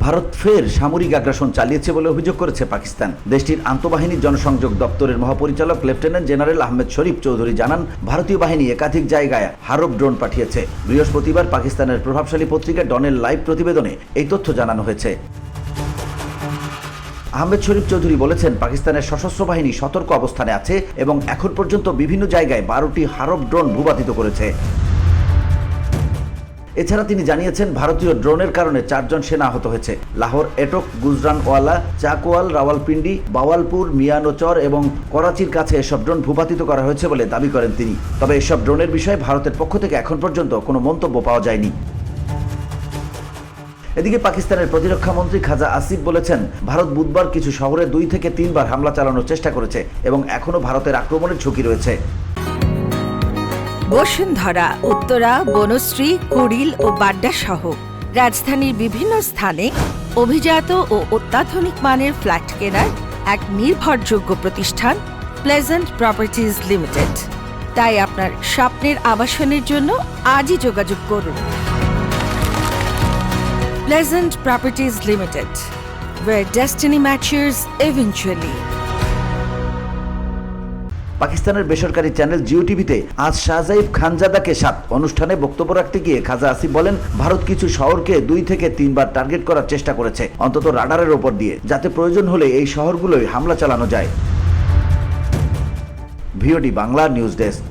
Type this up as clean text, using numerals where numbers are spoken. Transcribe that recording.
ভারত ফের সামরিক আগ্রাসন চালিয়েছে বলে অভিযোগ করেছে পাকিস্তান। দেশটির আন্তঃবাহিনী জনসংযোগ দপ্তরের মহাপরিচালক লেফটেন্যান্ট জেনারেল আহমেদ শরীফ চৌধুরী জানান, ভারতীয় বাহিনী একাধিক জায়গায় হারব ড্রোন পাঠিয়েছে। বৃহস্পতিবার পাকিস্তানের প্রভাবশালী পত্রিকা ডনের লাইভ প্রতিবেদনে এই তথ্য জানানো হয়েছে। আহমেদ শরীফ চৌধুরী বলেছেন, পাকিস্তানের সশস্ত্র বাহিনী সতর্ক অবস্থানে আছে এবং এখন পর্যন্ত বিভিন্ন জায়গায় 12টি হারব ড্রোন ভূপাতিত করেছে। এছাড়া তিনি জানিয়েছেন, ভারতীয় ড্রোনের কারণে 4 জন সেনা আহত হয়েছে। লাহোর, এটক, গুজরানওয়ালা, চাকওয়াল, রাওয়ালপিন্ডি, বাওয়ালপুর, মিয়ানোচর এবং করাচির কাছে এসব ড্রোন ভূপাতিত করা হয়েছে বলে দাবি করেন তিনি। তবে এসব ড্রোনের বিষয়ে ভারতের পক্ষ থেকে এখন পর্যন্ত কোনো মন্তব্য পাওয়া যায়নি। এদিকে পাকিস্তানের প্রতিরক্ষা মন্ত্রী খাজা আসিফ বলেছেন, ভারত বুধবার কিছু শহরে 2 থেকে 3 বার হামলা চালানোর চেষ্টা করেছে এবং এখনও ভারতের আক্রমণের ঝুঁকি রয়েছে। বসুন্ধরা, উত্তরা, বনশ্রী, কুড়িল ও বাড্ডা সহ রাজধানীর বিভিন্ন স্থানে অভিজাত ও অত্যাধুনিক মানের ফ্ল্যাট কেনার এক নির্ভরযোগ্য প্রতিষ্ঠান প্লেজেন্ট প্রপার্টিজ লিমিটেড। তাই আপনার স্বপ্নের আবাসনের জন্য আজই যোগাযোগ করুন। Pleasant properties limited, where destiny matches eventually. পাকিস্তানের বেসরকারি চ্যানেল জিও টিভিতে আজ শাহজাইব খানজাদাকে 7 অনুষ্ঠানে বক্তব্য রাখতে গিয়ে খাজা আসিফ বলেন, ভারত কিছু শহরকে 2 থেকে 3 বার টার্গেট করার চেষ্টা করেছে, অন্তত রাডারের ওপর দিয়ে, যাতে প্রয়োজন হলে এই শহরগুলোয় হামলা চালানো যায়। VOD Bangla news desk.